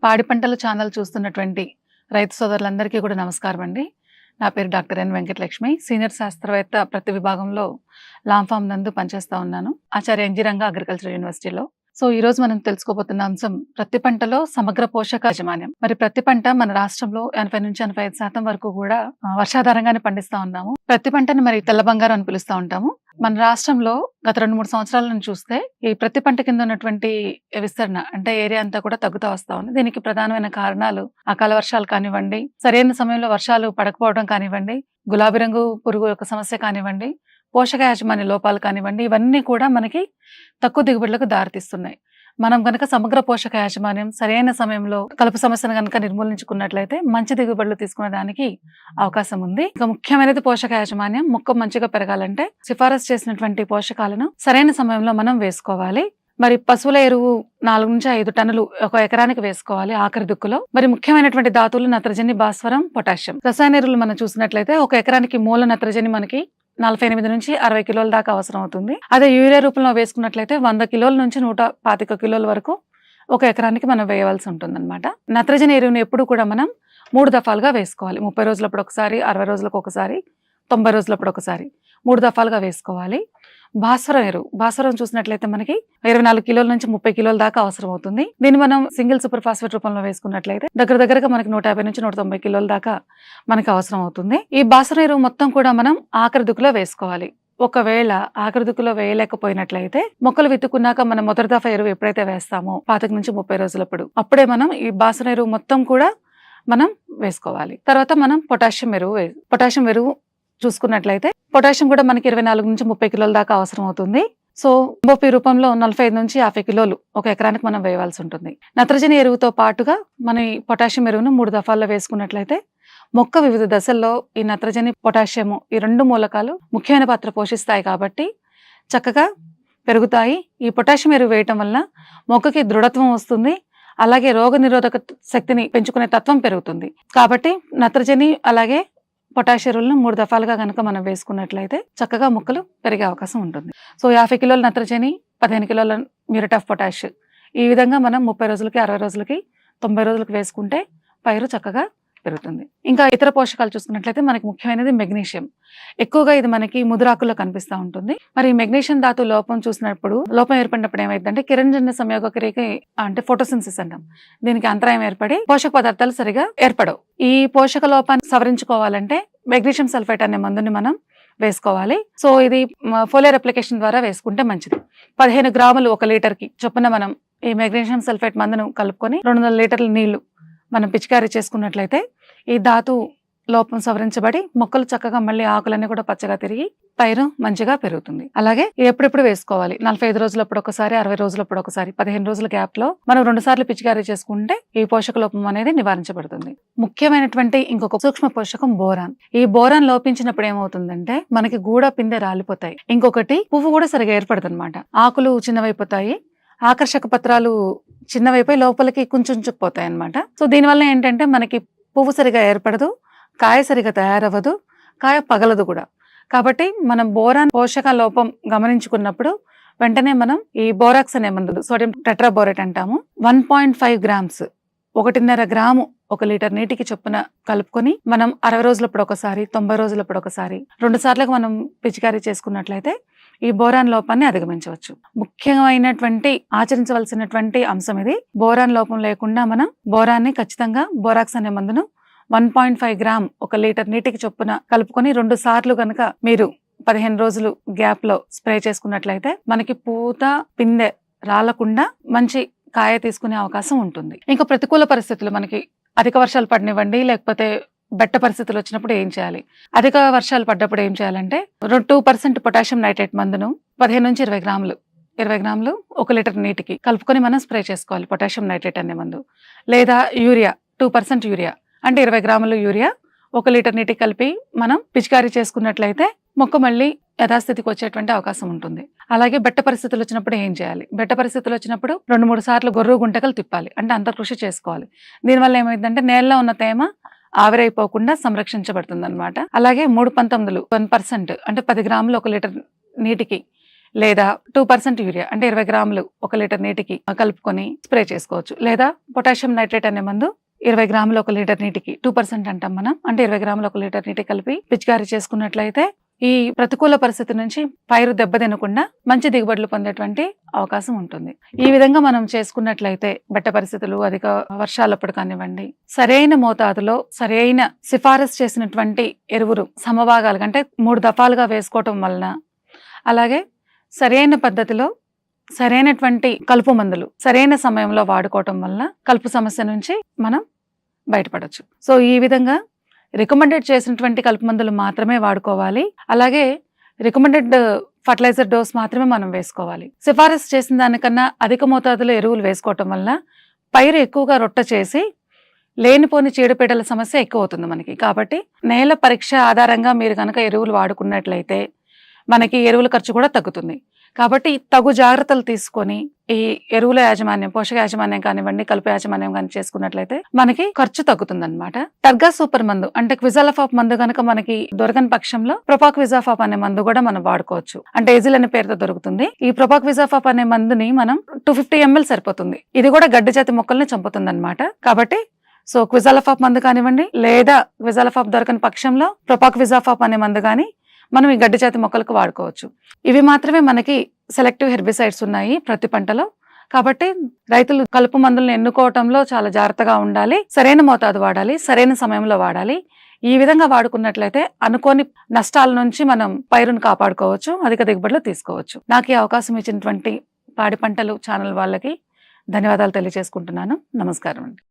పాడి పంటల ఛానల్ చూస్తున్నటువంటి రైతు సోదరులందరికీ కూడా నమస్కారం అండి. నా పేరు డాక్టర్ ఎన్ వెంకటలక్ష్మి, సీనియర్ శాస్త్రవేత్త ప్రతి విభాగంలో లాంఫామ్ నందు పనిచేస్తా ఉన్నాను, ఆచార్య ఎన్జీ రంగా అగ్రికల్చర్ యూనివర్సిటీలో. సో ఈ రోజు మనం తెలుసుకోబోతున్న అంశం ప్రతి పంటలో సమగ్ర పోషక యాజమాన్యం. మరి ప్రతి పంట మన రాష్ట్రంలో 80 నుంచి 85% వరకు కూడా వర్షాధారంగానే పండిస్తా ఉన్నాము. ప్రతి పంటని మరి తెల్ల బంగారం అని పిలుస్తా ఉంటాము. మన రాష్ట్రంలో గత 2-3 సంవత్సరాల నుంచి చూస్తే ఈ ప్రతి పంట కింద ఉన్నటువంటి విస్తరణ అంటే ఏరియా అంతా కూడా తగ్గుతా వస్తా ఉంది. దీనికి ప్రధానమైన కారణాలు అకాల వర్షాలు కానివ్వండి, సరైన సమయంలో వర్షాలు పడకపోవడం కానివ్వండి, గులాబీ రంగు పురుగు యొక్క సమస్య కానివ్వండి, పోషక యాజమాన్య లోపాలు కానివ్వండి, ఇవన్నీ కూడా మనకి తక్కువ దిగుబడులకు దారితీస్తున్నాయి. మనం గనక సమగ్ర పోషక యాజమాన్యం సరైన సమయంలో కలుపు సమస్యను గనక నిర్మూలించుకున్నట్లయితే మంచి దిగుబడులు తీసుకునే దానికి అవకాశం ఉంది. ఇక ముఖ్యమైనది పోషక యాజమాన్యం. మొక్క మంచిగా పెరగాలంటే సిఫారసు చేసినటువంటి పోషకాలను సరైన సమయంలో మనం వేసుకోవాలి. మరి పశువుల ఎరువు 4 నుంచి 5 టన్నులు ఒక ఎకరానికి వేసుకోవాలి ఆఖరి దుక్కులో. మరి ముఖ్యమైనటువంటి ధాతువులు నత్రజని, భాస్వరం, పొటాషియం. రసాయన ఎరువులు మనం చూసినట్లయితే ఒక ఎకరానికి మూల నత్రజని మనకి 48 నుంచి 60 కిలోల దాకా అవసరం అవుతుంది. అదే యూరియా రూపంలో వేసుకున్నట్లయితే 100 కిలోల నుంచి 125 కిలోల వరకు ఒక ఎకరానికి మనం వేయవలసి ఉంటుంది అనమాట. నత్రజని ఎరువును ఎప్పుడు కూడా మనం 3 దఫాలుగా వేసుకోవాలి. 30 రోజులప్పుడు ఒకసారి, 60 రోజులకు ఒకసారి, 90 రోజులప్పుడు ఒకసారి 3 దఫాలుగా వేసుకోవాలి. భాస్వరం ఎరువు, భాస్వరం చూసినట్లయితే మనకి 24 కిలోల నుంచి 30 కిలోల దాకా అవసరం అవుతుంది. దీన్ని మనం సింగిల్ సూపర్ ఫాస్ఫేట్ రూపంలో వేసుకున్నట్లయితే దగ్గరగా మనకి 150 నుంచి 190 కిలోల దాకా మనకి అవసరం అవుతుంది. ఈ భాస్వరం ఎరువు మొత్తం కూడా మనం ఆఖరి దుక్కులో వేసుకోవాలి. ఒకవేళ ఆఖరి దుక్కులో వేయలేకపోయినట్లయితే మొక్కలు విత్తుకున్నాక మనం మొదటి దఫా ఎరువు ఎప్పుడైతే వేస్తామో 25 నుంచి 30 రోజులప్పుడు అప్పుడే మనం ఈ భాస్వరం ఎరువు మొత్తం కూడా మనం వేసుకోవాలి. తర్వాత మనం పొటాషియం ఎరువు చూసుకున్నట్లయితే పొటాషియం కూడా మనకి 24 నుంచి 30 కిలోల దాకా అవసరం అవుతుంది. సో ఎంఓపి రూపంలో 45 నుంచి 50 కిలోలు ఒక ఎకరానికి మనం వేయవలసి ఉంటుంది. నత్రజని ఎరువుతో పాటుగా మన ఈ పొటాషియం ఎరువును 3 దఫాల్లో వేసుకున్నట్లయితే మొక్క వివిధ దశల్లో ఈ నత్రజని, పొటాషియము ఈ 2 మూలకాలు ముఖ్యమైన పాత్ర పోషిస్తాయి కాబట్టి చక్కగా పెరుగుతాయి. ఈ పొటాషియం ఎరువు వేయటం వల్ల మొక్కకి దృఢత్వం వస్తుంది, అలాగే రోగ నిరోధక శక్తిని పెంచుకునే తత్వం పెరుగుతుంది. కాబట్టి నత్రజని అలాగే పొటాషియం ఎరువులను 3 దఫాలుగా కనుక మనం వేసుకున్నట్లయితే చక్కగా మొక్కలు పెరిగే అవకాశం ఉంటుంది. సో 50 కిలోల నత్రజని, 15 కిలోల మ్యూరేట్ ఆఫ్ పొటాష్ ఈ విధంగా మనం 30 రోజులకి, 60 రోజులకి, 90 రోజులకి వేసుకుంటే పైరు చక్కగా పెరుగుతుంది. ఇంకా ఇతర పోషకాలు చూసుకున్నట్లయితే మనకి ముఖ్యమైనది మెగ్నీషియం. ఎక్కువగా ఇది మనకి ముదురాకుల్లో కనిపిస్తూ ఉంటుంది. మరి మెగ్నీషియం ధాతు లోపం ఏర్పడినప్పుడు ఏమైందంటే కిరణజన్య సంయోగ క్రియకి అంటే ఫోటోసింథసిస్ అంటాం, దీనికి అంతరాయం ఏర్పడి పోషక పదార్థాలు సరిగా ఏర్పడవు. ఈ పోషక లోపాన్ని సవరించుకోవాలంటే మెగ్నీషియం సల్ఫేట్ అనే మందుని మనం వేసుకోవాలి. సో ఇది ఫోలియర్ అప్లికేషన్ ద్వారా వేసుకుంటే మంచిది. 15 గ్రాములు 1 లీటర్కి చొప్పున మనం ఈ మెగ్నీషియం సల్ఫేట్ మందును కలుపుకొని 200 లీటర్ల నీళ్లు మనం పిచికారీ చేసుకున్నట్లయితే ఈ ధాతు లోపం సవరించబడి మొక్కలు చక్కగా మళ్ళీ ఆకులన్నీ కూడా పచ్చగా తిరిగి పైరు మంచిగా పెరుగుతుంది. అలాగే ఎప్పుడెప్పుడు వేసుకోవాలి, 45 రోజులప్పుడు ఒకసారి, 60 రోజులప్పుడు ఒకసారి, 15 రోజుల గ్యాప్ లో మనం 2 సార్లు పిచికారీ చేసుకుంటే ఈ పోషక లోపం అనేది నివారించబడుతుంది. ముఖ్యమైనటువంటి ఇంకొక సూక్ష్మ పోషకం బోరాన్. ఈ బోరాన్ లోపించినప్పుడు ఏమవుతుందంటే మనకి గూడ, పిందె రాలిపోతాయి. ఇంకొకటి పువ్వు కూడా సరిగా ఏర్పడుతుంది అనమాట. ఆకులు చిన్నవైపోతాయి, ఆకర్షక పత్రాలు చిన్నవైపోయి లోపలికి కుంచుకుపోతాయి అనమాట. సో దీనివల్ల ఏంటంటే మనకి పువ్వు సరిగా ఏర్పడదు, కాయ సరిగా తయారవ్వదు, కాయ పగలదు కూడా. కాబట్టి మనం బోరాన్ పోషక లోపం గమనించుకున్నప్పుడు వెంటనే మనం ఈ బోరాక్స్ అనే మందు, సోడియం టెట్రాబోరేట్ అంటాము, 1.5 గ్రామ్స్ 1.5 గ్రాము 1 లీటర్ నీటికి చొప్పున కలుపుకొని మనం 60 రోజులప్పుడు ఒకసారి, 90 రోజులప్పుడు ఒకసారి 2 సార్లకు మనం పిచికారీ చేసుకున్నట్లయితే ఈ బోరాన్ లోపాన్ని అధిగమించవచ్చు. ముఖ్యమైనటువంటి ఆచరించవలసినటువంటి అంశం ఇది. బోరాన్ లోపం లేకుండా మనం బోరాన్ని ఖచ్చితంగా బోరాక్స్ అనే మందును 1.5 గ్రామ్ 1 లీటర్ నీటికి చొప్పున కలుపుకొని 2 సార్లు కనుక మీరు 15 రోజులు గ్యాప్ లో స్ప్రే చేసుకున్నట్లయితే మనకి పూత, పిందె రాలకుండా మంచి కాయ తీసుకునే అవకాశం ఉంటుంది. ఇంకా ప్రతికూల పరిస్థితులు, మనకి అధిక వర్షాలు పడినివ్వండి, లేకపోతే బెట్ట పరిస్థితులు వచ్చినప్పుడు ఏం చేయాలి? అధిక వర్షాలు పడ్డప్పుడు ఏం చేయాలంటే 2% పొటాషియం నైట్రేట్ మందును 15 నుంచి 20 గ్రాములు 1 లీటర్ నీటికి కలుపుకొని మనం స్ప్రే చేసుకోవాలి, పొటాషియం నైట్రేట్ అనే మందు. లేదా యూరియా 2% యూరియా అంటే 20 గ్రాములు యూరియా 1 లీటర్ నీటికి కలిపి మనం పిచికారీ చేసుకున్నట్లయితే మొక్క మళ్ళీ యథాస్థితికి వచ్చేటువంటి అవకాశం ఉంటుంది. అలాగే బెట్ట పరిస్థితులు వచ్చినప్పుడు ఏం చేయాలి? బెట్ట పరిస్థితులు వచ్చినప్పుడు 2-3 సార్లు గొర్రు గుంటకలు తిప్పాలి, అంటే అంతర్కృషి చేసుకోవాలి. దీనివల్ల ఏమైందంటే నేలలో ఉన్న తేమ ఆవిరైపోకుండా సంరక్షించబడుతుంది అనమాట. అలాగే 3/19 1% అంటే 10 గ్రాములు 1 లీటర్ నీటికి లేదా 2% యూరియా అంటే 20 గ్రాములు 1 లీటర్ నీటికి కలుపుకొని స్ప్రే చేసుకోవచ్చు. లేదా పొటాషియం నైట్రేట్ అనే మందు 20 గ్రాములు 1 లీటర్ నీటికి 2% అంటాం మనం, అంటే 20 గ్రాములు 1 లీటర్ నీటికి కలిపి పిచికారీ చేసుకున్నట్లయితే ఈ ప్రతికూల పరిస్థితి నుంచి పైరు దెబ్బతినకుండా మంచి దిగుబడులు పొందేటువంటి అవకాశం ఉంటుంది. ఈ విధంగా మనం చేసుకున్నట్లయితే బెట్ట పరిస్థితులు, అధిక వర్షాలప్పుడు కానివ్వండి, సరైన మోతాదులో సరైన సిఫారసు చేసినటువంటి ఎరువులు సమభాగాలుగా అంటే 3 దఫాలుగా వేసుకోవటం వలన, అలాగే సరైన పద్ధతిలో సరైనటువంటి కలుపు మందులు సరైన సమయంలో వాడుకోవటం వలన కలుపు సమస్య నుంచి మనం బయటపడవచ్చు. సో ఈ విధంగా రికమెండెడ్ చేసినటువంటి కలుపు మందులు మాత్రమే వాడుకోవాలి. అలాగే రికమెండెడ్ ఫర్టిలైజర్ డోస్ మాత్రమే మనం వేసుకోవాలి. సిఫారసు చేసిన దానికన్నా అధిక మోతాదులో ఎరువులు వేసుకోవటం వల్ల పైరు ఎక్కువగా రొట్ట చేసి లేనిపోని చీడపీడల సమస్య ఎక్కువ అవుతుంది మనకి. కాబట్టి నేల పరీక్ష ఆధారంగా మీరు కనుక ఎరువులు వాడుకున్నట్లయితే మనకి ఎరువుల ఖర్చు కూడా తగ్గుతుంది. కాబట్టి తగు జాగ్రత్తలు తీసుకొని ఈ ఎరువుల యాజమాన్యం, పోషక యాజమాన్యం కానివ్వండి, కలుపు యాజమాన్యం కానీ చేసుకున్నట్లయితే మనకి ఖర్చు తగ్గుతుంది అనమాట. టర్గా సూపర్ మందు అంటే క్విజాలఫాప్ మందు కనుక మనకి దొరకని పక్షంలో ప్రొపాక్విజాఫాప్ అనే మందు కూడా మనం వాడుకోవచ్చు. అంటే ఎజిల్ అనే పేరుతో దొరుకుతుంది. ఈ ప్రొపాక్విజాఫాప్ అనే మందుని మనం 250 ml సరిపోతుంది. ఇది కూడా గడ్డి జాతి మొక్కల్ని చంపుతుంది అనమాట. కాబట్టి సో క్విజాలఫాప్ మందు కానివ్వండి, లేదా క్విజాలఫాప్ దొరకని పక్షంలో ప్రొపాక్విజాఫాప్ అనే మందు కానీ మనం ఈ గడ్డి జాతి మొక్కలకు వాడుకోవచ్చు. ఇవి మాత్రమే మనకి సెలెక్టివ్ హెర్బిసైడ్స్ ఉన్నాయి ప్రతి పంటలో. కాబట్టి రైతులు కలుపు మందులను ఎన్నుకోవటంలో చాలా జాగ్రత్తగా ఉండాలి. సరైన మోతాదు వాడాలి, సరైన సమయంలో వాడాలి. ఈ విధంగా వాడుకున్నట్లయితే అనుకోని నష్టాల నుంచి మనం పైరును కాపాడుకోవచ్చు, అధిక దిగుబడులు తీసుకోవచ్చు. నాకు ఈ అవకాశం ఇచ్చినటువంటి పాడి పంటలు ఛానల్ వాళ్ళకి ధన్యవాదాలు తెలియజేసుకుంటున్నాను. నమస్కారం అండి.